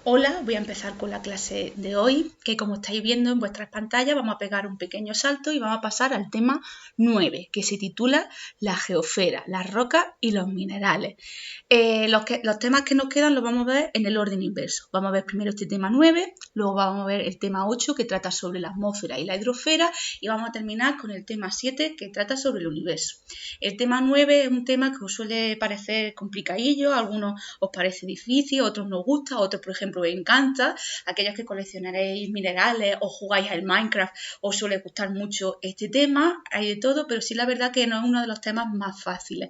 Hola, voy a empezar con la clase de hoy, que como estáis viendo en vuestras pantallas vamos a pegar un pequeño salto y vamos a pasar al tema 9, que se titula la geosfera, las rocas y los minerales. Los temas que nos quedan los vamos a ver en el orden inverso. Vamos a ver primero este tema 9, luego vamos a ver el tema 8 que trata sobre la atmósfera y la hidrosfera y vamos a terminar con el tema 7 que trata sobre el universo. El tema 9 es un tema que os suele parecer complicadillo, a algunos os parece difícil, a otros nos gusta, a otros por ejemplo os encanta. Aquellos que coleccionaréis minerales o jugáis al Minecraft os suele gustar mucho este tema, hay de todo, pero sí la verdad que no es uno de los temas más fáciles.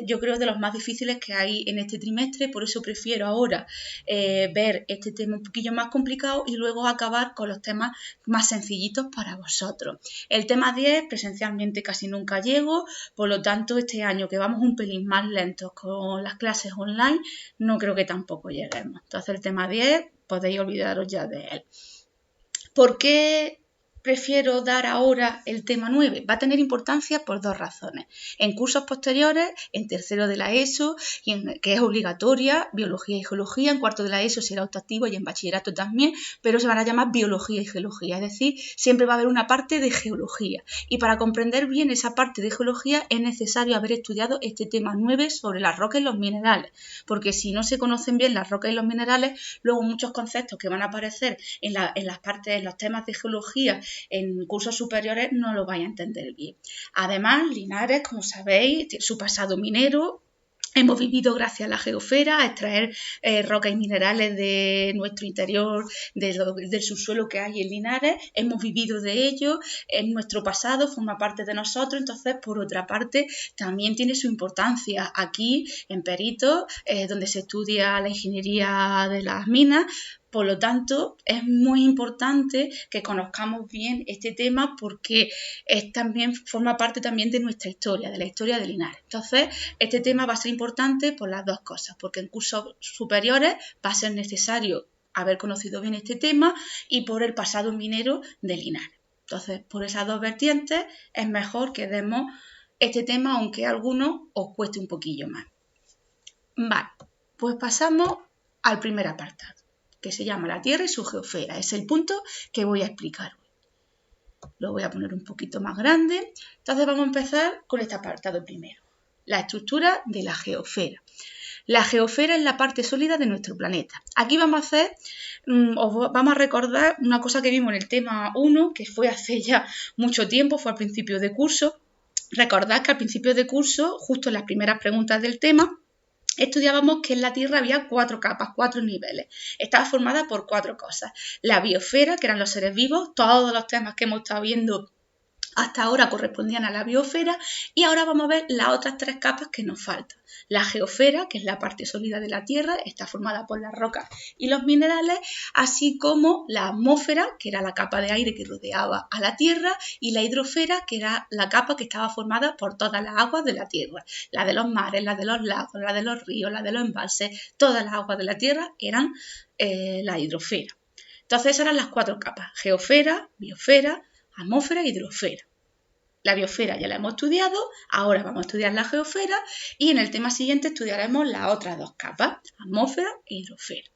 Yo creo de los más difíciles que hay en este trimestre, por eso prefiero ahora ver este tema un poquillo más complicado y luego acabar con los temas más sencillitos para vosotros. El tema 10 presencialmente casi nunca llego, por lo tanto este año que vamos un pelín más lentos con las clases online, no creo que tampoco lleguemos. Entonces el tema 10 podéis olvidaros ya de él. ¿Por qué prefiero dar ahora el tema 9? Va a tener importancia por dos razones. En cursos posteriores, en tercero de la ESO, que es obligatoria, biología y geología, en cuarto de la ESO será optativo y en bachillerato también, pero se van a llamar biología y geología, es decir, siempre va a haber una parte de geología. Y para comprender bien esa parte de geología es necesario haber estudiado este tema 9 sobre las rocas y los minerales, porque si no se conocen bien las rocas y los minerales, luego muchos conceptos que van a aparecer en las partes, en los temas de geología, en cursos superiores no lo vais a entender bien. Además, Linares, como sabéis, tiene su pasado minero. Hemos vivido gracias a la geosfera, a extraer rocas y minerales de nuestro interior, del subsuelo que hay en Linares. Hemos vivido de ello, es nuestro pasado, forma parte de nosotros. Entonces, por otra parte, también tiene su importancia aquí en Perito, donde se estudia la ingeniería de las minas. Por lo tanto, es muy importante que conozcamos bien este tema porque forma parte también de nuestra historia, de la historia de Linares. Entonces, este tema va a ser importante por las dos cosas, porque en cursos superiores va a ser necesario haber conocido bien este tema y por el pasado minero de Linares. Entonces, por esas dos vertientes es mejor que demos este tema, aunque a algunos os cueste un poquillo más. Vale, pues pasamos al primer apartado, que se llama la Tierra y su geosfera. Es el punto que voy a explicar hoy. Lo voy a poner un poquito más grande. Entonces vamos a empezar con este apartado primero. La estructura de la geosfera. La geosfera es la parte sólida de nuestro planeta. Aquí vamos a recordar una cosa que vimos en el tema 1, que fue hace ya mucho tiempo, fue al principio de curso. Recordad que al principio de curso, justo en las primeras preguntas del tema, estudiábamos que en la Tierra había 4 capas, 4 niveles. Estaba formada por 4 cosas. La biosfera, que eran los seres vivos, todos los temas que hemos estado viendo hasta ahora correspondían a la biosfera, y ahora vamos a ver las otras 3 capas que nos faltan. La geosfera, que es la parte sólida de la Tierra, está formada por las rocas y los minerales, así como la atmósfera, que era la capa de aire que rodeaba a la Tierra, y la hidrosfera, que era la capa que estaba formada por todas las aguas de la Tierra. La de los mares, la de los lagos, la de los ríos, la de los embalses, todas las aguas de la Tierra eran la hidrosfera. Entonces esas eran las 4 capas: geosfera, biosfera, atmósfera e hidrosfera. La biosfera ya la hemos estudiado, ahora vamos a estudiar la geosfera y en el tema siguiente estudiaremos las otras 2 capas, atmósfera e hidrosfera.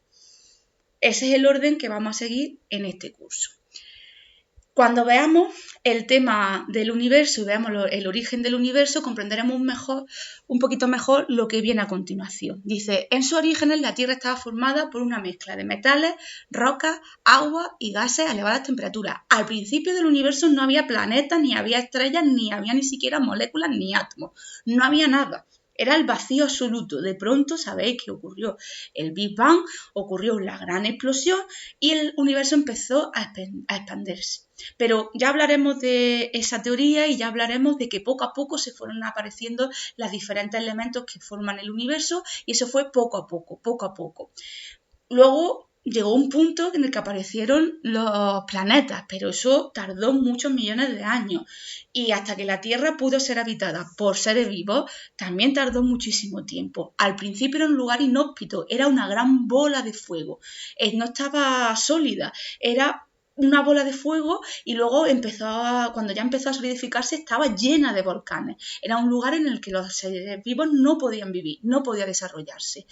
Ese es el orden que vamos a seguir en este curso. Cuando veamos el tema del universo y veamos el origen del universo, comprenderemos un poquito mejor lo que viene a continuación. Dice, en sus orígenes la Tierra estaba formada por una mezcla de metales, rocas, agua y gases a elevadas temperaturas. Al principio del universo no había planetas, ni había estrellas, ni había ni siquiera moléculas ni átomos. No había nada. Era el vacío absoluto. De pronto sabéis que ocurrió el Big Bang, ocurrió la gran explosión y el universo empezó a expandirse. Pero ya hablaremos de esa teoría y ya hablaremos de que poco a poco se fueron apareciendo los diferentes elementos que forman el universo y eso fue poco a poco. Luego llegó un punto en el que aparecieron los planetas, pero eso tardó muchos millones de años. Y hasta que la Tierra pudo ser habitada por seres vivos, también tardó muchísimo tiempo. Al principio era un lugar inhóspito, era una gran bola de fuego. No estaba sólida, era una bola de fuego y luego cuando ya empezó a solidificarse estaba llena de volcanes. Era un lugar en el que los seres vivos no podían vivir, no podía desarrollarse.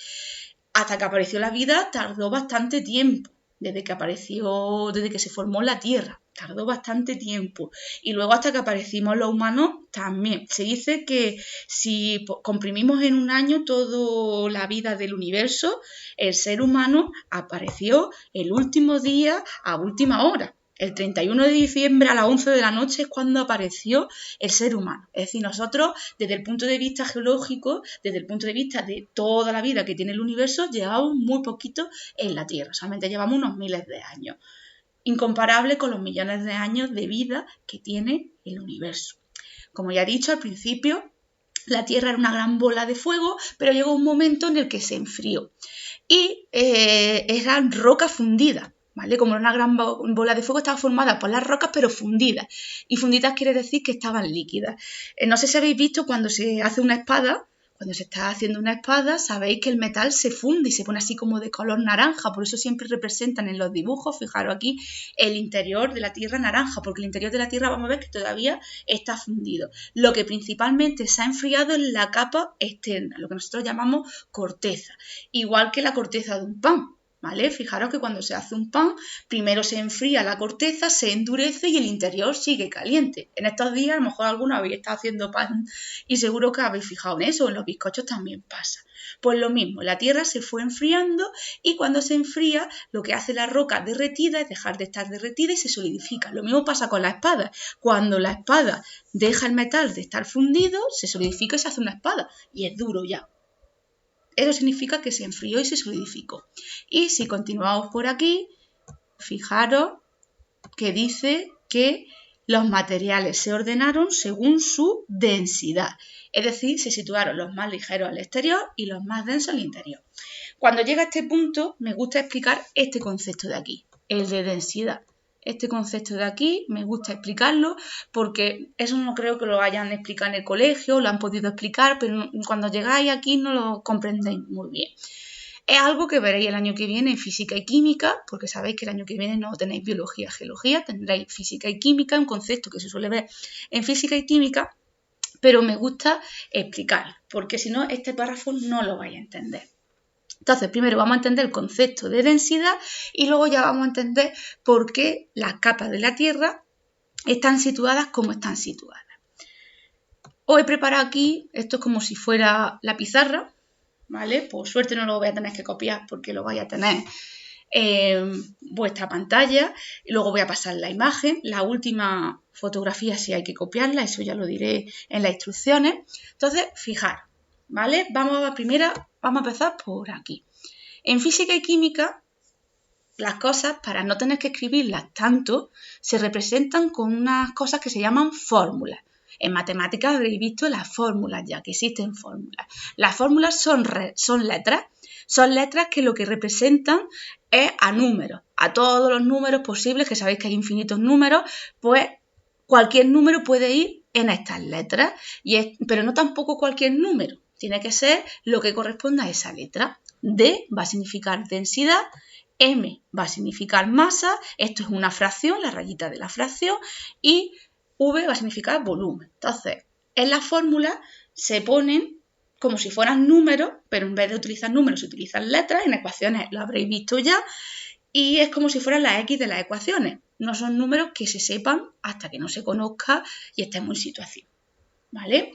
hasta que apareció la vida tardó bastante tiempo, desde que se formó la Tierra. Tardó bastante tiempo. Y luego hasta que aparecimos los humanos también. Se dice que si comprimimos en un año toda la vida del universo, el ser humano apareció el último día a última hora. El 31 de diciembre a las 11 de la noche es cuando apareció el ser humano. Es decir, nosotros, desde el punto de vista geológico, desde el punto de vista de toda la vida que tiene el universo, llevamos muy poquito en la Tierra. Solamente llevamos unos miles de años. Incomparable con los millones de años de vida que tiene el universo. Como ya he dicho al principio, la Tierra era una gran bola de fuego, pero llegó un momento en el que se enfrió. Y era roca fundida. ¿Vale? Como una gran bola de fuego, estaba formada por las rocas pero fundidas. Y fundidas quiere decir que estaban líquidas. No sé si habéis visto cuando se hace una espada, cuando se está haciendo una espada, sabéis que el metal se funde y se pone así como de color naranja. Por eso siempre representan en los dibujos, fijaros aquí, el interior de la Tierra naranja, porque el interior de la Tierra vamos a ver que todavía está fundido. Lo que principalmente se ha enfriado es la capa externa, lo que nosotros llamamos corteza, igual que la corteza de un pan. ¿Vale? Fijaros que cuando se hace un pan, primero se enfría la corteza, se endurece y el interior sigue caliente. En estos días, a lo mejor algunos habéis estado haciendo pan y seguro que habéis fijado en eso, en los bizcochos también pasa. Pues lo mismo, la tierra se fue enfriando y cuando se enfría, lo que hace la roca derretida es dejar de estar derretida y se solidifica. Lo mismo pasa con la espada. Cuando la espada deja el metal de estar fundido, se solidifica y se hace una espada y es duro ya. Eso significa que se enfrió y se solidificó. Y si continuamos por aquí, fijaros que dice que los materiales se ordenaron según su densidad. Es decir, se situaron los más ligeros al exterior y los más densos al interior. Cuando llega a este punto, me gusta explicar este concepto de aquí, el de densidad. Este concepto de aquí me gusta explicarlo porque eso no creo que lo hayan explicado en el colegio, lo han podido explicar, pero cuando llegáis aquí no lo comprendéis muy bien. Es algo que veréis el año que viene en física y química, porque sabéis que el año que viene no tenéis biología, geología, tendréis física y química, un concepto que se suele ver en física y química, pero me gusta explicar, porque si no este párrafo no lo vais a entender. Entonces, primero vamos a entender el concepto de densidad y luego ya vamos a entender por qué las capas de la Tierra están situadas como están situadas. Os he preparado aquí, esto es como si fuera la pizarra, ¿vale? Por suerte no lo voy a tener que copiar porque lo vais a tener en vuestra pantalla. Y luego voy a pasar la imagen, la última fotografía si hay que copiarla, eso ya lo diré en las instrucciones. Entonces, fijaros, ¿vale? Vamos a empezar por aquí. En física y química, las cosas, para no tener que escribirlas tanto, se representan con unas cosas que se llaman fórmulas. En matemáticas habréis visto las fórmulas ya, que existen fórmulas. Las fórmulas son letras que lo que representan es a números, a todos los números posibles, que sabéis que hay infinitos números, pues cualquier número puede ir en estas letras, pero no tampoco cualquier número. Tiene que ser lo que corresponda a esa letra. D va a significar densidad, M va a significar masa, esto es una fracción, la rayita de la fracción, y V va a significar volumen. Entonces, en la fórmula se ponen como si fueran números, pero en vez de utilizar números se utilizan letras, en ecuaciones lo habréis visto ya, y es como si fueran las X de las ecuaciones. No son números que se sepan hasta que no se conozca y estemos en situación, ¿vale?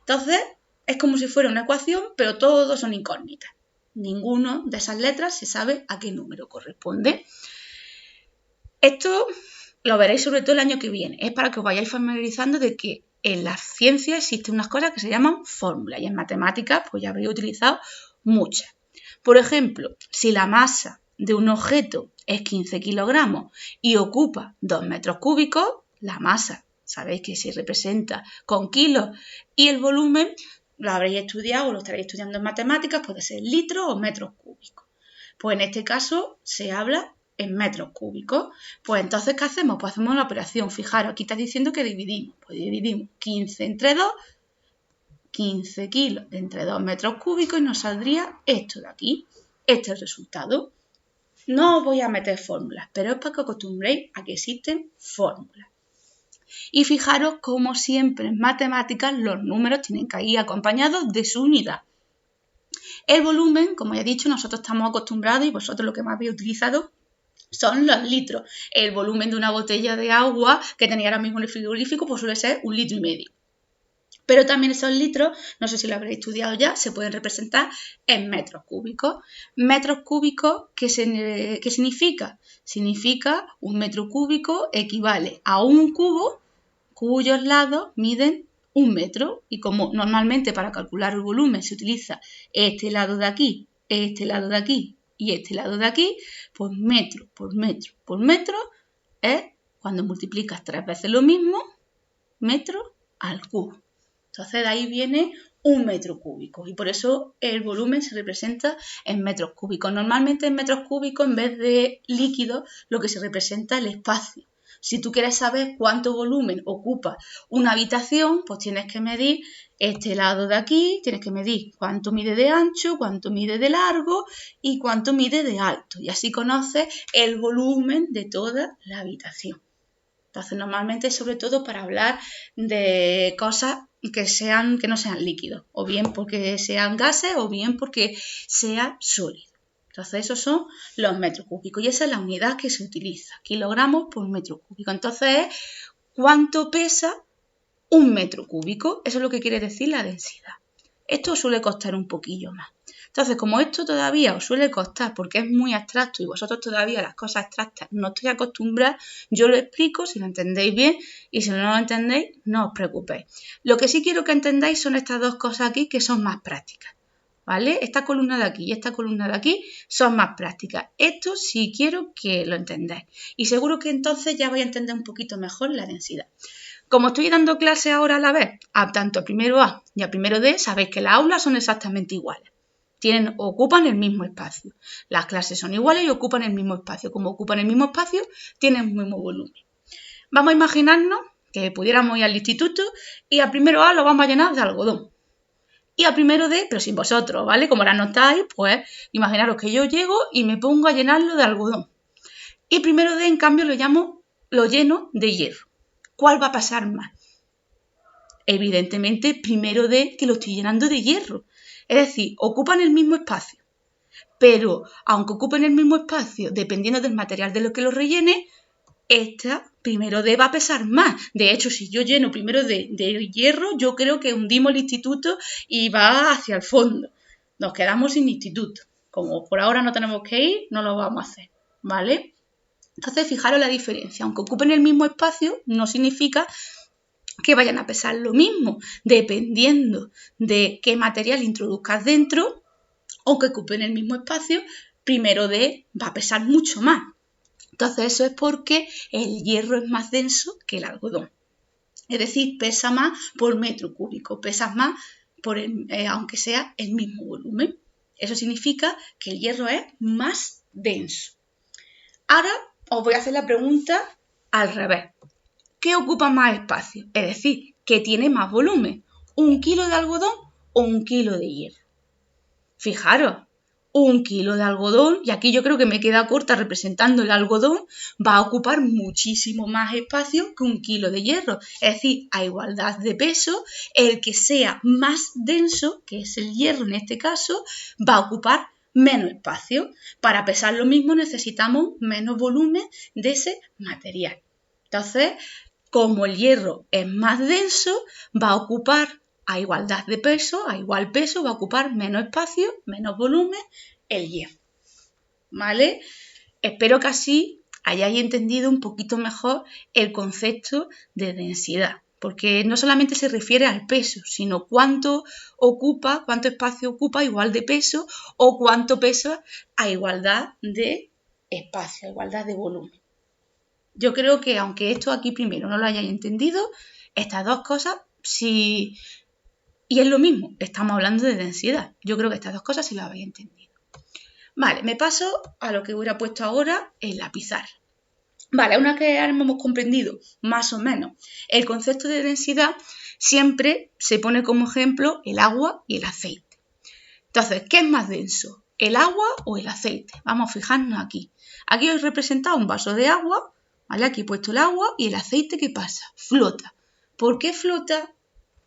Entonces, es como si fuera una ecuación, pero todos son incógnitas. Ninguna de esas letras se sabe a qué número corresponde. Esto lo veréis sobre todo el año que viene. Es para que os vayáis familiarizando de que en la ciencia existen unas cosas que se llaman fórmulas y en matemáticas pues ya habréis utilizado muchas. Por ejemplo, si la masa de un objeto es 15 kilogramos y ocupa 2 metros cúbicos, la masa, sabéis que se representa con kilos y el volumen lo habréis estudiado o lo estaréis estudiando en matemáticas, puede ser litros o metros cúbicos. Pues en este caso se habla en metros cúbicos. Pues entonces, ¿qué hacemos? Pues hacemos una operación. Fijaros, aquí está diciendo que dividimos. Pues dividimos 15 entre 2, 15 kilos entre 2 metros cúbicos y nos saldría esto de aquí. Este es el resultado. No os voy a meter fórmulas, pero es para que acostumbréis a que existen fórmulas. Y fijaros como siempre en matemáticas los números tienen que ir acompañados de su unidad. El volumen, como ya he dicho, nosotros estamos acostumbrados y vosotros lo que más habéis utilizado son los litros. El volumen de una botella de agua que tenéis ahora mismo en el frigorífico pues suele ser 1,5 litros. Pero también esos litros, no sé si lo habréis estudiado ya, se pueden representar en metros cúbicos. Metros cúbicos, ¿qué significa? Significa 1 metro cúbico equivale a un cubo cuyos lados miden 1 metro. Y como normalmente para calcular el volumen se utiliza este lado de aquí, este lado de aquí y este lado de aquí, pues metro por metro por metro es cuando multiplicas 3 veces lo mismo, metro al cubo. Entonces de ahí viene 1 metro cúbico y por eso el volumen se representa en metros cúbicos. Normalmente en metros cúbicos en vez de líquido lo que se representa es el espacio. Si tú quieres saber cuánto volumen ocupa una habitación, pues tienes que medir este lado de aquí, tienes que medir cuánto mide de ancho, cuánto mide de largo y cuánto mide de alto. Y así conoces el volumen de toda la habitación. Entonces, normalmente es sobre todo para hablar de cosas que no sean líquidos, o bien porque sean gases o bien porque sea sólido. Entonces, esos son los metros cúbicos y esa es la unidad que se utiliza, kilogramos por metro cúbico. Entonces, ¿cuánto pesa 1 metro cúbico? Eso es lo que quiere decir la densidad. Esto suele costar un poquillo más. Entonces, como esto todavía os suele costar porque es muy abstracto y vosotros todavía las cosas abstractas no estáis acostumbrados, yo lo explico si lo entendéis bien y si no lo entendéis, no os preocupéis. Lo que sí quiero que entendáis son estas dos cosas aquí que son más prácticas, ¿vale? Esta columna de aquí y esta columna de aquí son más prácticas. Esto sí quiero que lo entendáis y seguro que entonces ya vais a entender un poquito mejor la densidad. Como estoy dando clase ahora a la vez, tanto a primero A y a primero D, sabéis que las aulas son exactamente iguales. Ocupan el mismo espacio. Las clases son iguales y ocupan el mismo espacio. Como ocupan el mismo espacio, tienen el mismo volumen. Vamos a imaginarnos que pudiéramos ir al instituto y a primero A lo vamos a llenar de algodón. Y a primero D, pero sin vosotros, ¿vale? Como la notáis, pues imaginaros que yo llego y me pongo a llenarlo de algodón. Y primero D, en cambio, lo lleno de hierro. ¿Cuál va a pasar más? Evidentemente, primero D, que lo estoy llenando de hierro. Es decir, ocupan el mismo espacio, pero aunque ocupen el mismo espacio, dependiendo del material de lo que lo rellene, primero D va a pesar más. De hecho, si yo lleno primero D de hierro, yo creo que hundimos el instituto y va hacia el fondo. Nos quedamos sin instituto. Como por ahora no tenemos que ir, no lo vamos a hacer, ¿vale? Entonces, fijaros la diferencia. Aunque ocupen el mismo espacio, no significa que vayan a pesar lo mismo, dependiendo de qué material introduzcas dentro, aunque ocupen el mismo espacio, primero D va a pesar mucho más. Entonces eso es porque el hierro es más denso que el algodón. Es decir, pesa más por metro cúbico, pesa más aunque sea el mismo volumen. Eso significa que el hierro es más denso. Ahora os voy a hacer la pregunta al revés. ¿Qué ocupa más espacio? Es decir, ¿qué tiene más volumen? ¿1 kilo de algodón o 1 kilo de hierro? Fijaros, 1 kilo de algodón, y aquí yo creo que me queda corta representando el algodón, va a ocupar muchísimo más espacio que 1 kilo de hierro. Es decir, a igualdad de peso, el que sea más denso, que es el hierro en este caso, va a ocupar menos espacio. Para pesar lo mismo necesitamos menos volumen de ese material. Entonces, como el hierro es más denso, va a ocupar a igualdad de peso, a igual peso, va a ocupar menos espacio, menos volumen el hierro. ¿Vale? Espero que así hayáis entendido un poquito mejor el concepto de densidad, porque no solamente se refiere al peso, sino cuánto espacio ocupa igual de peso o cuánto pesa a igualdad de espacio, a igualdad de volumen. Yo creo que aunque esto aquí primero no lo hayáis entendido, estas dos cosas sí. Y es lo mismo, estamos hablando de densidad. Yo creo que estas dos cosas sí las habéis entendido. Vale, me paso a lo que hubiera puesto ahora en la pizarra. Vale, una que ahora hemos comprendido más o menos el concepto de densidad, siempre se pone como ejemplo el agua y el aceite. Entonces, ¿qué es más denso? ¿El agua o el aceite? Vamos a fijarnos aquí. Aquí os he representado un vaso de agua, ¿vale? Aquí he puesto el agua y el aceite, ¿qué pasa? Flota. ¿Por qué flota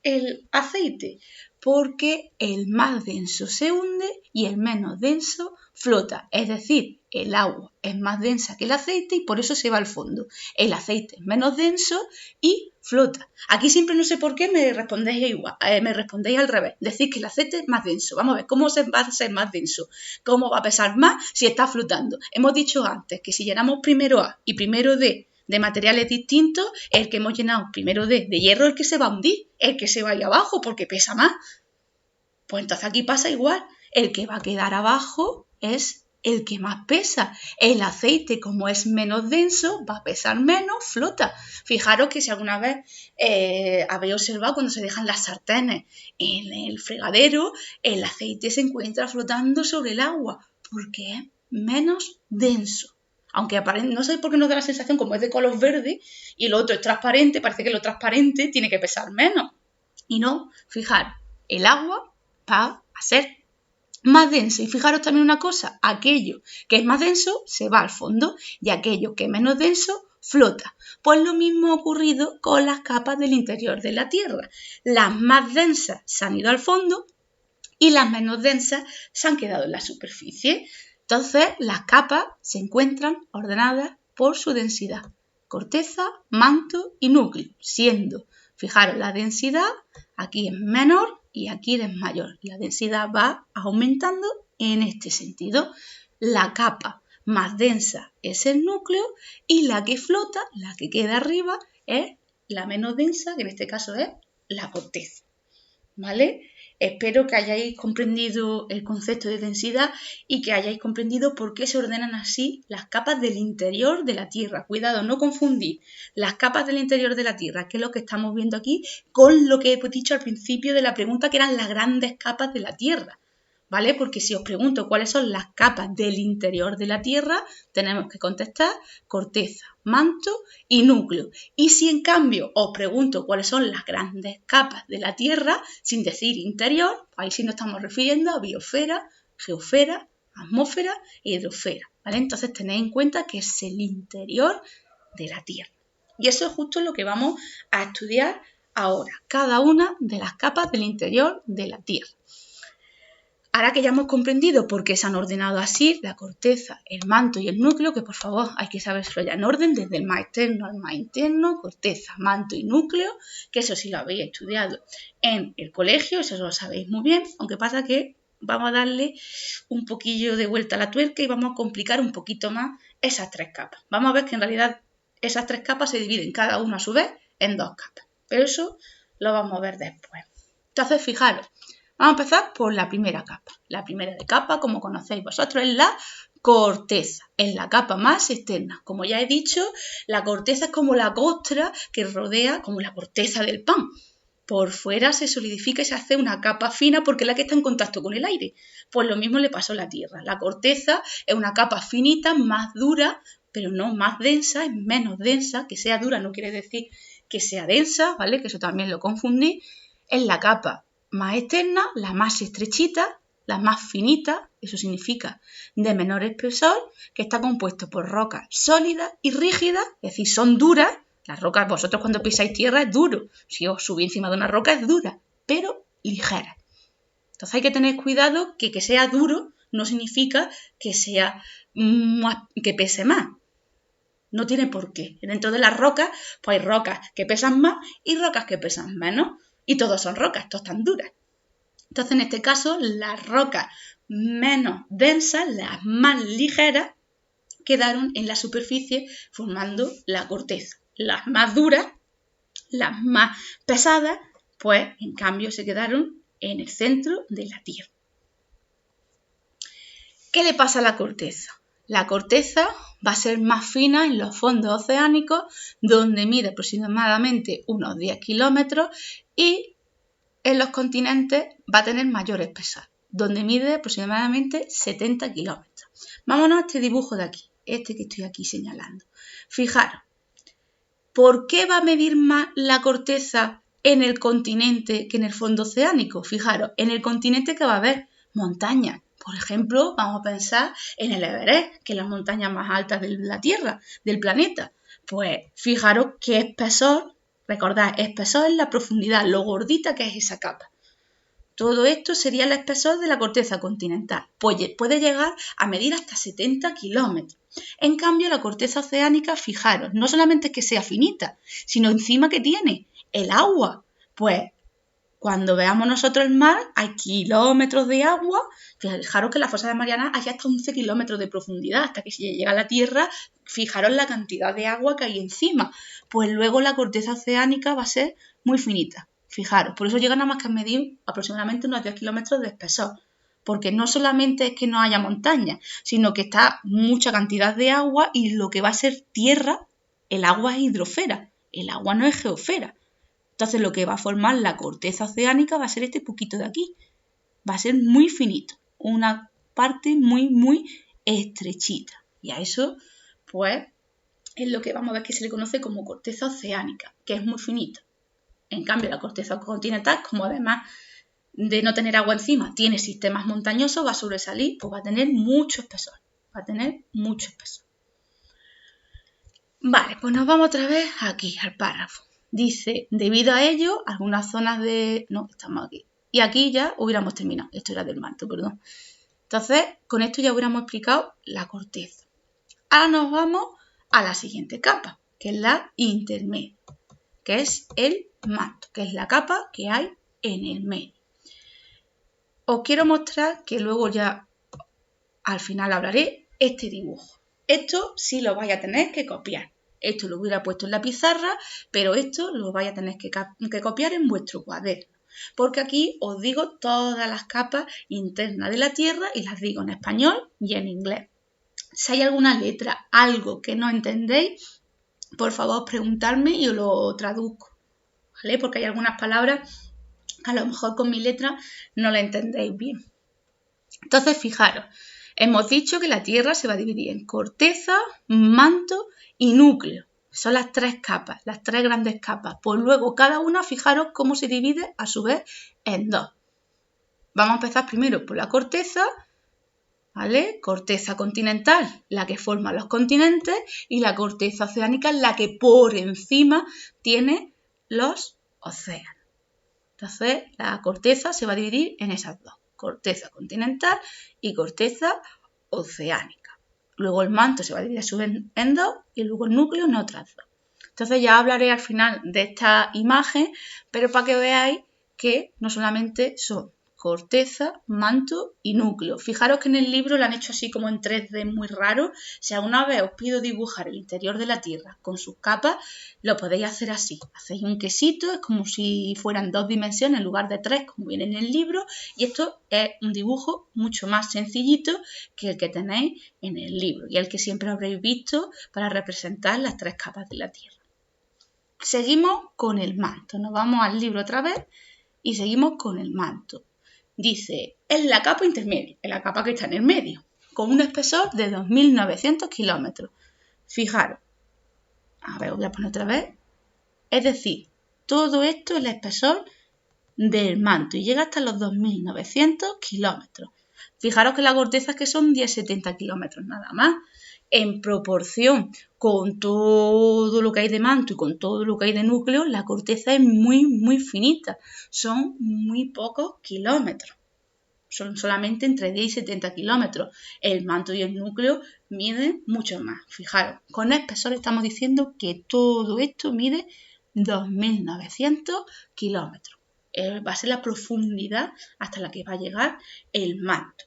el aceite? porque el más denso se hunde y el menos denso flota. Es decir, el agua es más densa que el aceite y por eso se va al fondo. El aceite es menos denso y flota. Aquí siempre no sé por qué me respondéis igual, me respondéis al revés. Decís que el aceite es más denso. Vamos a ver, ¿cómo va a ser más denso? ¿Cómo va a pesar más si está flotando? Hemos dicho antes que si llenamos primero A y primero D de materiales distintos, el que hemos llenado primero de hierro, el que se va a hundir, el que se va a ir abajo porque pesa más. Pues entonces aquí pasa igual, el que va a quedar abajo es el que más pesa. El aceite, como es menos denso, va a pesar menos, flota. Fijaros que si alguna vez habéis observado cuando se dejan las sartenes en el fregadero, el aceite se encuentra flotando sobre el agua porque es menos denso. Aunque no sé por qué nos da la sensación como es de color verde y el otro es transparente, parece que lo transparente tiene que pesar menos. Y no, fijaros, el agua va a ser más densa. Y fijaros también una cosa, aquello que es más denso se va al fondo y aquello que es menos denso flota. Pues lo mismo ha ocurrido con las capas del interior de la Tierra. Las más densas se han ido al fondo y las menos densas se han quedado en la superficie. Entonces, las capas se encuentran ordenadas por su densidad, corteza, manto y núcleo, siendo, fijaros, la densidad aquí es menor y aquí es mayor. La densidad va aumentando en este sentido. La capa más densa es el núcleo y la que flota, la que queda arriba, es la menos densa, que en este caso es la corteza. ¿Vale? Espero que hayáis comprendido el concepto de densidad y que hayáis comprendido por qué se ordenan así las capas del interior de la Tierra. Cuidado, no confundir las capas del interior de la Tierra, que es lo que estamos viendo aquí, con lo que he dicho al principio de la pregunta, que eran las grandes capas de la Tierra. ¿Vale? Porque si os pregunto cuáles son las capas del interior de la Tierra, tenemos que contestar corteza, manto y núcleo. Y si en cambio os pregunto cuáles son las grandes capas de la Tierra, sin decir interior, ahí sí nos estamos refiriendo a biosfera, geosfera, atmósfera e hidrosfera. ¿Vale? Entonces tenéis en cuenta que es el interior de la Tierra. Y eso es justo lo que vamos a estudiar ahora, cada una de las capas del interior de la Tierra. Ahora que ya hemos comprendido por qué se han ordenado así la corteza, el manto y el núcleo, que por favor hay que saberlo ya en orden, desde el más externo al más interno, corteza, manto y núcleo, que eso sí lo habéis estudiado en el colegio, eso lo sabéis muy bien, aunque pasa que vamos a darle un poquillo de vuelta a la tuerca y vamos a complicar un poquito más esas tres capas. Vamos a ver que en realidad esas tres capas se dividen cada una a su vez en dos capas, pero eso lo vamos a ver después. Entonces, fijaros. Vamos a empezar por la primera capa. La primera de capa, como conocéis vosotros, es la corteza. Es la capa más externa. Como ya he dicho, la corteza es como la costra que rodea, como la corteza del pan. Por fuera se solidifica y se hace una capa fina porque es la que está en contacto con el aire. Pues lo mismo le pasó a la Tierra. La corteza es una capa finita, más dura, pero no más densa, es menos densa. Que sea dura no quiere decir que sea densa, ¿vale? Que eso también lo confundí. Es la capa más externa, la más estrechita, la más finita, eso significa de menor espesor, que está compuesto por rocas sólidas y rígidas, es decir, son duras. Las rocas, vosotros cuando pisáis tierra es duro, si os subís encima de una roca es dura, pero ligera. Entonces hay que tener cuidado que sea duro no significa que sea que pese más. No tiene por qué. Dentro de las rocas, pues hay rocas que pesan más y rocas que pesan menos. Y todos son rocas, todas están duras. Entonces, en este caso, las rocas menos densas, las más ligeras, quedaron en la superficie formando la corteza. Las más duras, las más pesadas, pues en cambio se quedaron en el centro de la Tierra. ¿Qué le pasa a la corteza? La corteza va a ser más fina en los fondos oceánicos, donde mide aproximadamente unos 10 kilómetros, y en los continentes va a tener mayor espesor, donde mide aproximadamente 70 kilómetros. Vámonos a este dibujo de aquí, este que estoy aquí señalando. Fijaros, ¿por qué va a medir más la corteza en el continente que en el fondo oceánico? Fijaros, en el continente que va a haber montañas. Por ejemplo, vamos a pensar en el Everest, que es la montaña más alta de la Tierra, del planeta. Pues fijaros qué espesor, recordad, espesor es la profundidad, lo gordita que es esa capa. Todo esto sería el espesor de la corteza continental. Pues puede llegar a medir hasta 70 kilómetros. En cambio, la corteza oceánica, fijaros, no solamente es que sea finita, sino encima que tiene el agua. Pues cuando veamos nosotros el mar, hay kilómetros de agua. Fijaros que en la fosa de Mariana hay hasta 11 kilómetros de profundidad, hasta que si llega a la Tierra, fijaros la cantidad de agua que hay encima. Pues luego la corteza oceánica va a ser muy finita. Fijaros, por eso llegan a más que a medir aproximadamente unos 10 kilómetros de espesor. Porque no solamente es que no haya montaña, sino que está mucha cantidad de agua y lo que va a ser tierra, el agua es hidrosfera, el agua no es geosfera. Entonces lo que va a formar la corteza oceánica va a ser este poquito de aquí. Va a ser muy finito, una parte muy, muy estrechita. Y a eso, pues, es lo que vamos a ver que se le conoce como corteza oceánica, que es muy finita. En cambio, la corteza continental, como además de no tener agua encima, tiene sistemas montañosos, va a sobresalir, pues va a tener mucho espesor. Va a tener mucho espesor. Vale, pues nos vamos otra vez aquí, al párrafo. Dice, debido a ello, algunas zonas de... No, estamos aquí. Y aquí ya hubiéramos terminado. Esto era del manto, perdón. Entonces, con esto ya hubiéramos explicado la corteza. Ahora nos vamos a la siguiente capa, que es la intermedia, que es el manto, que es la capa que hay en el medio. Os quiero mostrar que luego ya al final hablaré este dibujo. Esto sí lo vais a tener que copiar. Esto lo hubiera puesto en la pizarra, pero esto lo vais a tener que copiar en vuestro cuaderno. Porque aquí os digo todas las capas internas de la Tierra y las digo en español y en inglés. Si hay alguna letra, algo que no entendéis, por favor preguntadme y os lo traduzco, ¿vale? Porque hay algunas palabras que a lo mejor con mi letra no la entendéis bien. Entonces, fijaros, hemos dicho que la Tierra se va a dividir en corteza, manto y núcleo. Son las tres capas, las tres grandes capas. Pues luego cada una, fijaros cómo se divide a su vez en dos. Vamos a empezar primero por la corteza, ¿vale? Corteza continental, la que forma los continentes, y la corteza oceánica, la que por encima tiene los océanos. Entonces, la corteza se va a dividir en esas dos. Corteza continental y corteza oceánica. Luego el manto se va a dividir a su vez en dos y luego el núcleo en otras dos. Entonces ya hablaré al final de esta imagen, pero para que veáis que no solamente son corteza, manto y núcleo. Fijaros que en el libro lo han hecho así como en 3D muy raro. Si alguna vez os pido dibujar el interior de la Tierra con sus capas, lo podéis hacer así. Hacéis un quesito, es como si fueran 2 dimensiones en lugar de 3, como viene en el libro. Y esto es un dibujo mucho más sencillito que el que tenéis en el libro y el que siempre habréis visto para representar las 3 capas de la Tierra. Seguimos con el manto. Nos vamos al libro otra vez y seguimos con el manto. Dice, es la capa intermedia, es la capa que está en el medio, con un espesor de 2.900 kilómetros. Fijaros, a ver, os voy a poner otra vez. Es decir, todo esto es el espesor del manto y llega hasta los 2.900 kilómetros. Fijaros que la corteza es que son 10-70 kilómetros nada más. En proporción con todo lo que hay de manto y con todo lo que hay de núcleo, la corteza es muy, muy finita. Son muy pocos kilómetros. Son solamente entre 10 y 70 kilómetros. El manto y el núcleo miden mucho más. Fijaros, con espesor estamos diciendo que todo esto mide 2.900 kilómetros. Va a ser la profundidad hasta la que va a llegar el manto.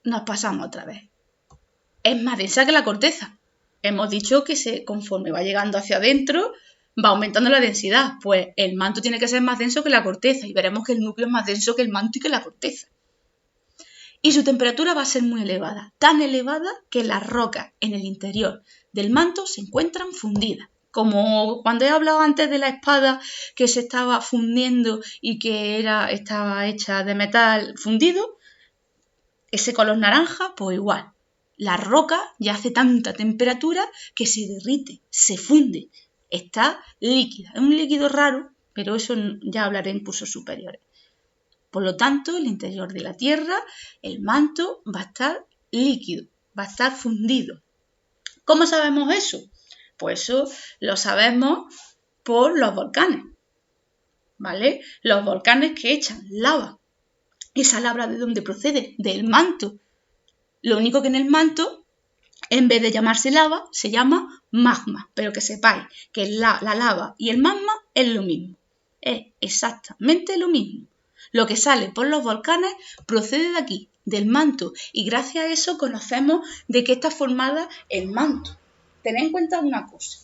Nos pasamos otra vez. Es más densa que la corteza. Hemos dicho que conforme va llegando hacia adentro, va aumentando la densidad. Pues el manto tiene que ser más denso que la corteza y veremos que el núcleo es más denso que el manto y que la corteza. Y su temperatura va a ser muy elevada, tan elevada que las rocas en el interior del manto se encuentran fundidas. Como cuando he hablado antes de la espada que se estaba fundiendo y que estaba hecha de metal fundido, ese color naranja, pues igual. La roca ya hace tanta temperatura que se derrite, se funde, está líquida. Es un líquido raro, pero eso ya hablaré en cursos superiores. Por lo tanto, el interior de la Tierra, el manto, va a estar líquido, va a estar fundido. ¿Cómo sabemos eso? Pues eso lo sabemos por los volcanes. ¿vale? Los volcanes que echan lava. ¿Esa lava de dónde procede? Del manto. Lo único que en el manto, en vez de llamarse lava, se llama magma. Pero que sepáis que la lava y el magma es lo mismo. Es exactamente lo mismo. Lo que sale por los volcanes procede de aquí, del manto. Y gracias a eso conocemos de qué está formada el manto. Tened en cuenta una cosa.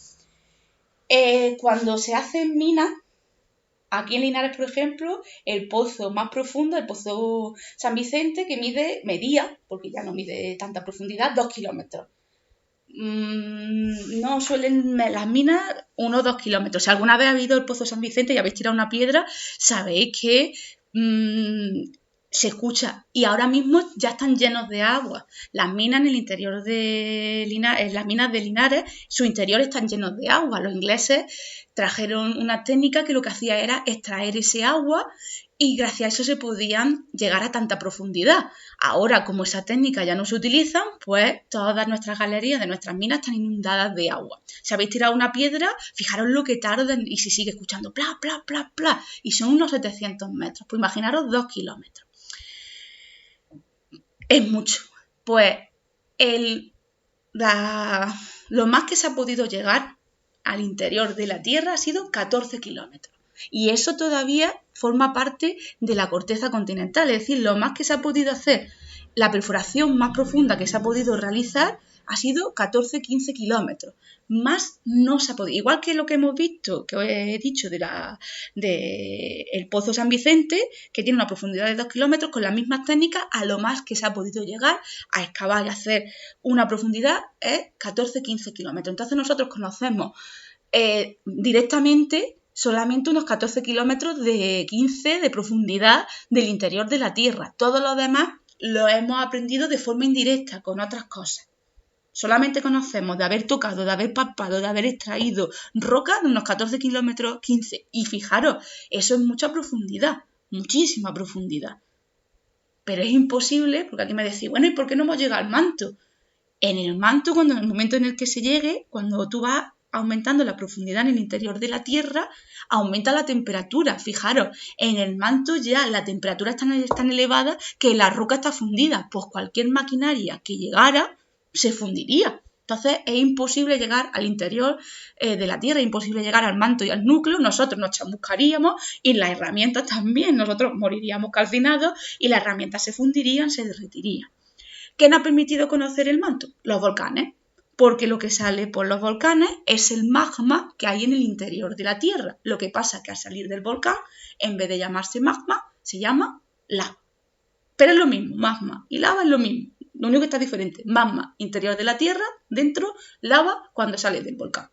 Cuando se hacen minas, aquí en Linares, por ejemplo, el pozo más profundo, el pozo San Vicente, que medía, porque ya no mide tanta profundidad, 2 kilómetros. No suelen las minas 1 o 2 kilómetros. Si alguna vez habéis ido al pozo San Vicente y habéis tirado una piedra, sabéis que se escucha, y ahora mismo ya están llenos de agua. Las minas en el interior de Linares, las minas de Linares, su interior están llenos de agua. Los ingleses trajeron una técnica que lo que hacía era extraer ese agua y gracias a eso se podían llegar a tanta profundidad. Ahora, como esa técnica ya no se utiliza, pues todas nuestras galerías de nuestras minas están inundadas de agua. Si habéis tirado una piedra, fijaros lo que tardan y se sigue escuchando pla, pla, pla, pla, y son unos 700 metros. Pues imaginaros 2 kilómetros. Es mucho. Pues lo más que se ha podido llegar al interior de la Tierra ha sido 14 kilómetros. Y eso todavía forma parte de la corteza continental. Es decir, lo más que se ha podido hacer, la perforación más profunda que se ha podido realizar ha sido 14-15 kilómetros. Más no se ha podido. Igual que lo que hemos visto, que os he dicho, de el Pozo San Vicente, que tiene una profundidad de 2 kilómetros, con las mismas técnicas, a lo más que se ha podido llegar a excavar y hacer una profundidad es 14-15 kilómetros. Entonces nosotros conocemos directamente solamente unos 14 kilómetros de 15 de profundidad del interior de la Tierra. Todo lo demás lo hemos aprendido de forma indirecta, con otras cosas. Solamente conocemos de haber tocado, de haber palpado, de haber extraído roca de unos 14 kilómetros 15. Y fijaros, eso es mucha profundidad, muchísima profundidad. Pero es imposible, porque aquí me decís, bueno, ¿y por qué no hemos llegado al manto? En el manto, en el momento en el que se llegue, cuando tú vas aumentando la profundidad en el interior de la Tierra, aumenta la temperatura. Fijaros, en el manto ya la temperatura es tan elevada que la roca está fundida. Pues cualquier maquinaria que llegara se fundiría. Entonces es imposible llegar al interior de la Tierra, es imposible llegar al manto y al núcleo. Nosotros nos chamuscaríamos y las herramientas también. Nosotros moriríamos calcinados y las herramientas se fundirían, se derretirían. ¿Qué nos ha permitido conocer el manto? Los volcanes. Porque lo que sale por los volcanes es el magma que hay en el interior de la Tierra. Lo que pasa es que al salir del volcán, en vez de llamarse magma, se llama lava. Pero es lo mismo, magma y lava es lo mismo. Lo único que está diferente, magma, interior de la Tierra, dentro, lava, cuando sale del volcán.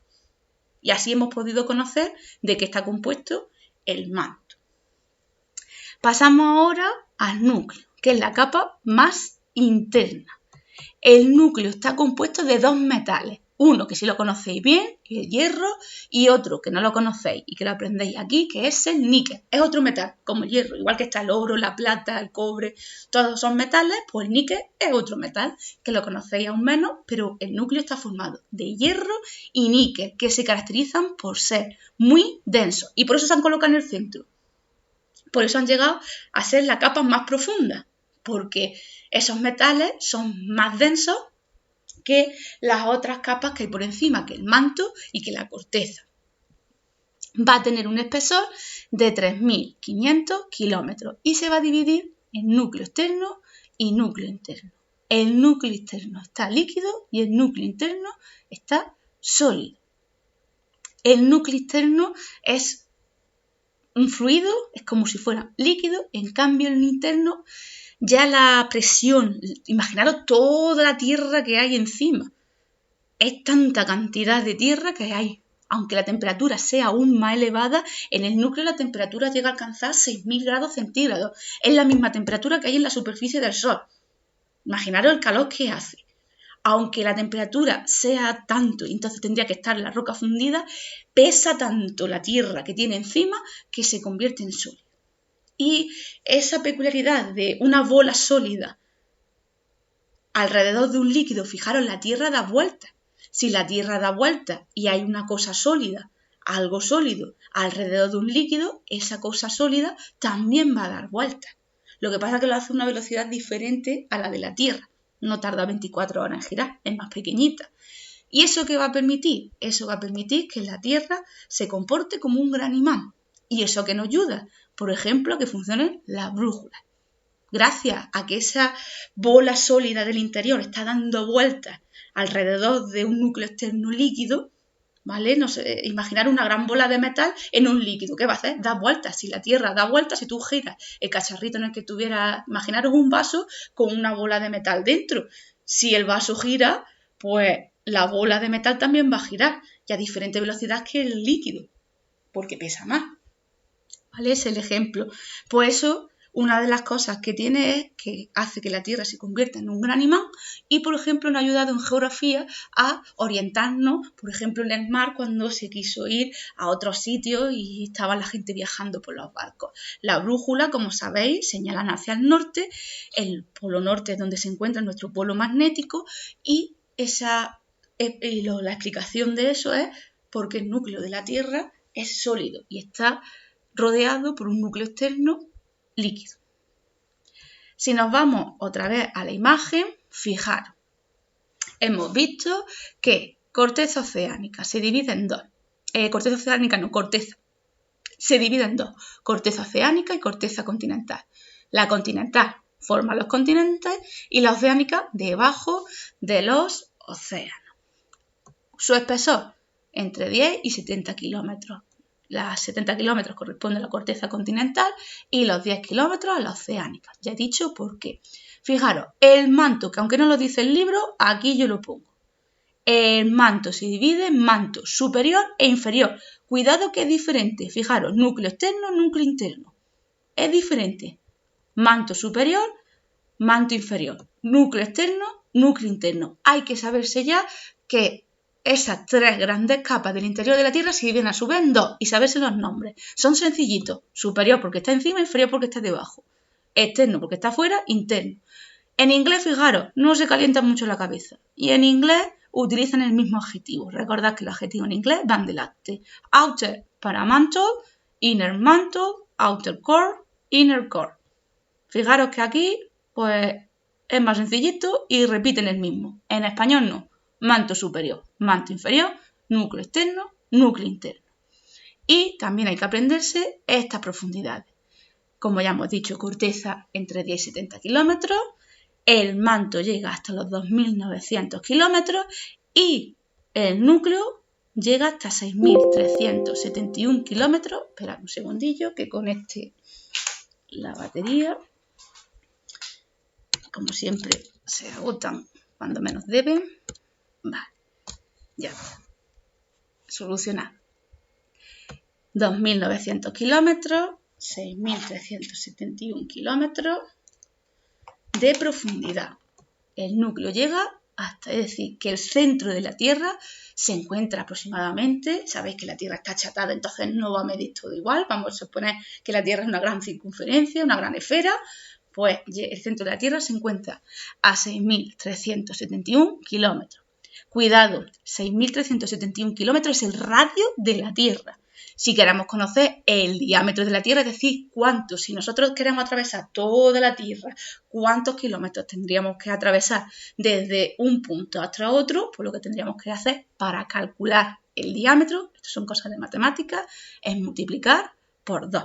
Y así hemos podido conocer de qué está compuesto el manto. Pasamos ahora al núcleo, que es la capa más interna. El núcleo está compuesto de 2 metales, uno que sí lo conocéis bien, que es el hierro, y otro que no lo conocéis y que lo aprendéis aquí, que es el níquel. Es otro metal, como el hierro, igual que está el oro, la plata, el cobre, todos son metales, pues el níquel es otro metal, que lo conocéis aún menos, pero el núcleo está formado de hierro y níquel, que se caracterizan por ser muy densos, y por eso se han colocado en el centro. Por eso han llegado a ser la capa más profunda, porque esos metales son más densos que las otras capas que hay por encima, que el manto y que la corteza. Va a tener un espesor de 3.500 kilómetros y se va a dividir en núcleo externo y núcleo interno. El núcleo externo está líquido y el núcleo interno está sólido. El núcleo externo es un fluido, es como si fuera líquido, en cambio el interno ya la presión, imaginaros toda la tierra que hay encima. Es tanta cantidad de tierra que hay. Aunque la temperatura sea aún más elevada, en el núcleo la temperatura llega a alcanzar 6.000 grados centígrados. Es la misma temperatura que hay en la superficie del Sol. Imaginaros el calor que hace. Aunque la temperatura sea tanto, y entonces tendría que estar la roca fundida, pesa tanto la tierra que tiene encima que se convierte en sólido. Y esa peculiaridad de una bola sólida alrededor de un líquido, fijaros, la Tierra da vueltas. Si la Tierra da vueltas y hay una cosa sólida algo sólido alrededor de un líquido, esa cosa sólida también va a dar vueltas. Lo que pasa es que lo hace a una velocidad diferente a la de la Tierra. No tarda 24 horas en girar, es más pequeñita. ¿Y eso qué va a permitir? Eso va a permitir que la Tierra se comporte como un gran imán. ¿Y eso qué nos ayuda? Por ejemplo, que funcionen las brújulas. Gracias a que esa bola sólida del interior está dando vueltas alrededor de un núcleo externo líquido, ¿vale? No sé, imaginar una gran bola de metal en un líquido. ¿Qué va a hacer? Da vueltas. Si la Tierra da vueltas, si tú giras el cacharrito en el que tuviera, imaginaros un vaso con una bola de metal dentro. Si el vaso gira, pues la bola de metal también va a girar y a diferente velocidad que el líquido, porque pesa más. ¿Vale? Es el ejemplo. Pues eso, una de las cosas que tiene es que hace que la Tierra se convierta en un gran imán y, por ejemplo, nos ha ayudado en geografía a orientarnos, por ejemplo, en el mar cuando se quiso ir a otros sitios y estaba la gente viajando por los barcos. La brújula, como sabéis, señalan hacia el norte, el polo norte es donde se encuentra nuestro polo magnético y la explicación de eso es porque el núcleo de la Tierra es sólido y está rodeado por un núcleo externo líquido. Si nos vamos otra vez a la imagen, fijaros, hemos visto que corteza oceánica se divide en dos. Corteza oceánica no, corteza. Se divide en dos, corteza oceánica y corteza continental. La continental forma los continentes y la oceánica debajo de los océanos. Su espesor, entre 10 y 70 kilómetros. Las 70 kilómetros corresponden a la corteza continental y los 10 kilómetros a la oceánica. Ya he dicho por qué. Fijaros, el manto, que aunque no lo dice el libro, aquí yo lo pongo. El manto se divide en manto superior e inferior. Cuidado que es diferente. Fijaros, núcleo externo, núcleo interno. Es diferente. Manto superior, manto inferior. Núcleo externo, núcleo interno. Hay que saberse ya que esas tres grandes capas del interior de la Tierra se dividen a su vez en dos y saberse los nombres. Son sencillitos. Superior porque está encima, inferior porque está debajo. Externo porque está afuera, interno. En inglés, fijaros, no se calienta mucho la cabeza. Y en inglés utilizan el mismo adjetivo. Recordad que los adjetivos en inglés van delante. Outer para mantle, inner mantle, outer core, inner core. Fijaros que aquí, pues, es más sencillito y repiten el mismo. En español no. Manto superior, manto inferior, núcleo externo, núcleo interno. Y también hay que aprenderse estas profundidades. Como ya hemos dicho, corteza entre 10 y 70 kilómetros, el manto llega hasta los 2.900 kilómetros y el núcleo llega hasta 6.371 kilómetros. Esperad un segundillo que conecte la batería. Como siempre, se agotan cuando menos deben. Vale, ya. Solucionar. 2.900 kilómetros, 6.371 kilómetros de profundidad. El núcleo llega hasta, es decir, que el centro de la Tierra se encuentra aproximadamente, sabéis que la Tierra está achatada, entonces no va a medir todo igual, vamos a suponer que la Tierra es una gran circunferencia, una gran esfera, pues el centro de la Tierra se encuentra a 6.371 kilómetros. Cuidado, 6.371 kilómetros es el radio de la Tierra. Si queremos conocer el diámetro de la Tierra, es decir, cuánto, si nosotros queremos atravesar toda la Tierra, cuántos kilómetros tendríamos que atravesar desde un punto hasta otro, pues lo que tendríamos que hacer para calcular el diámetro, esto son cosas de matemáticas, es multiplicar por 2.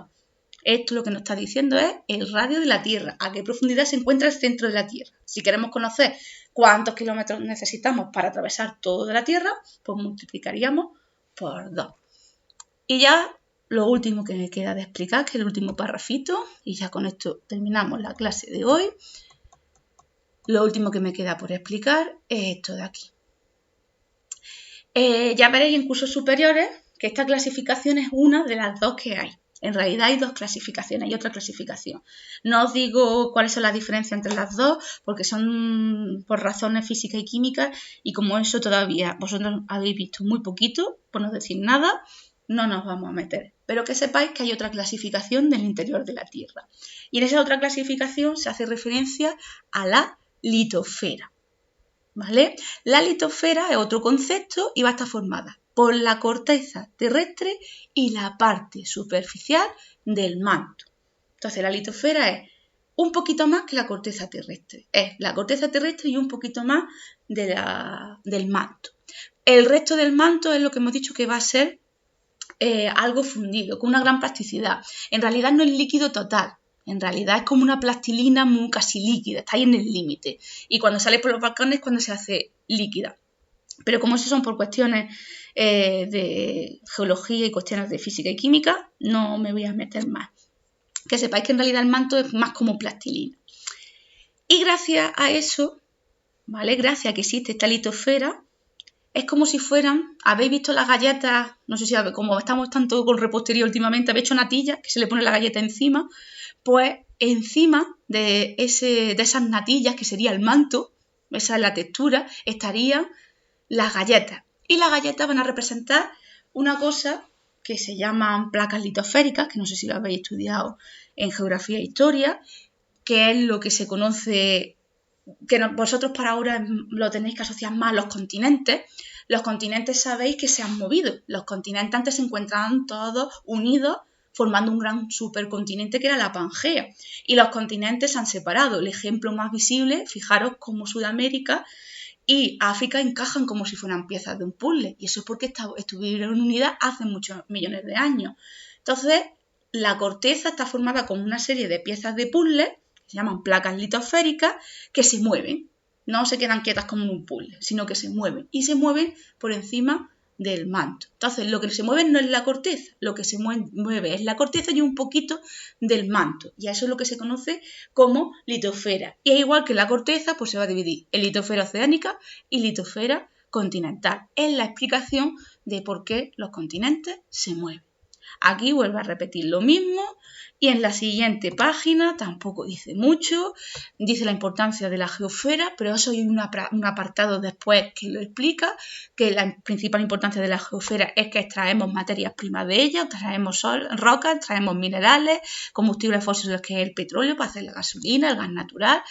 Esto lo que nos está diciendo es el radio de la Tierra, a qué profundidad se encuentra el centro de la Tierra. Si queremos conocer cuántos kilómetros necesitamos para atravesar toda la Tierra, pues multiplicaríamos por 2. Y ya lo último que me queda de explicar, que es el último parrafito, y ya con esto terminamos la clase de hoy. Lo último que me queda por explicar es esto de aquí. Ya veréis en cursos superiores que esta clasificación es una de las dos que hay. En realidad hay dos clasificaciones, hay otra clasificación. No os digo cuáles son las diferencias entre las dos, porque son por razones físicas y químicas, y como eso todavía vosotros habéis visto muy poquito, por no decir nada, no nos vamos a meter. Pero que sepáis que hay otra clasificación del interior de la Tierra. Y en esa otra clasificación se hace referencia a la litosfera. ¿Vale? La litosfera es otro concepto y va a estar formada por la corteza terrestre y la parte superficial del manto. Entonces la litosfera es un poquito más que la corteza terrestre. Es la corteza terrestre y un poquito más del manto. El resto del manto es lo que hemos dicho que va a ser algo fundido, con una gran plasticidad. En realidad no es líquido total. En realidad es como una plastilina muy casi líquida. Está ahí en el límite. Y cuando sale por los balcones es cuando se hace líquida. Pero como eso son por cuestiones de geología y cuestiones de física y química, no me voy a meter más. Que sepáis que en realidad el manto es más como plastilina. Y gracias a eso, ¿vale? Gracias a que existe esta litosfera, es como si fueran, ¿habéis visto las galletas? No sé si como estamos tanto con repostería últimamente, ¿habéis hecho natillas que se le pone la galleta encima? Pues encima de esas natillas, que sería el manto, esa es la textura, estarían las galletas. Y las galletas van a representar una cosa que se llaman placas litosféricas, que no sé si lo habéis estudiado en geografía e historia, que es lo que se conoce, que vosotros para ahora lo tenéis que asociar más a los continentes. Los continentes sabéis que se han movido. Los continentes antes se encontraban todos unidos formando un gran supercontinente que era la Pangea. Y los continentes se han separado. El ejemplo más visible, fijaros cómo Sudamérica y África encajan como si fueran piezas de un puzzle. Y eso es porque estuvieron unidas hace muchos millones de años. Entonces, la corteza está formada con una serie de piezas de puzzle, que se llaman placas litosféricas, que se mueven. No se quedan quietas como en un puzzle, sino que se mueven. Y se mueven por encima del manto. Entonces, lo que se mueve no es la corteza, lo que se mueve es la corteza y un poquito del manto. Y a eso es lo que se conoce como litosfera. Y es igual que la corteza, pues se va a dividir en litosfera oceánica y litosfera continental. Es la explicación de por qué los continentes se mueven. Aquí vuelvo a repetir lo mismo y en la siguiente página tampoco dice mucho, dice la importancia de la geosfera, pero eso hay un apartado después que lo explica, que la principal importancia de la geosfera es que extraemos materias primas de ella, extraemos rocas, extraemos minerales, combustibles fósiles que es el petróleo para hacer la gasolina, el gas natural.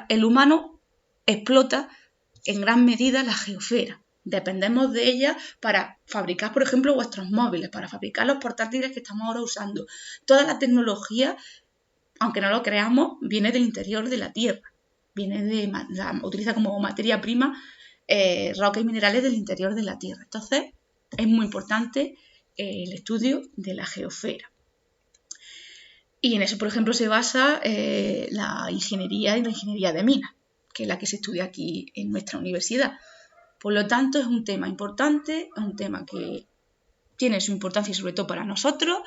El humano explota en gran medida la geosfera. Dependemos de ella para fabricar, por ejemplo, vuestros móviles, para fabricar los portátiles que estamos ahora usando. Toda la tecnología, aunque no lo creamos, viene del interior de la Tierra. Utiliza como materia prima roca y minerales del interior de la Tierra. Entonces, es muy importante el estudio de la geosfera. Y en eso, por ejemplo, se basa la ingeniería y la ingeniería de minas, que es la que se estudia aquí en nuestra universidad. Por lo tanto, es un tema importante, es un tema que tiene su importancia sobre todo para nosotros.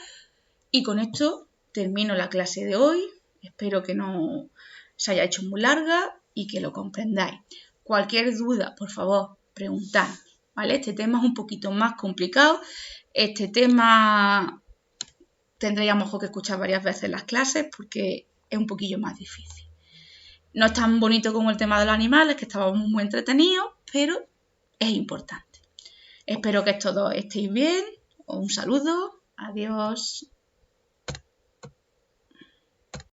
Y con esto termino la clase de hoy. Espero que no se haya hecho muy larga y que lo comprendáis. Cualquier duda, por favor, preguntad, ¿vale? Este tema es un poquito más complicado. Este tema tendríamos que escuchar varias veces las clases porque es un poquillo más difícil. No es tan bonito como el tema de los animales, que estábamos muy entretenidos, pero es importante. Espero que todos estéis bien. Un saludo. Adiós.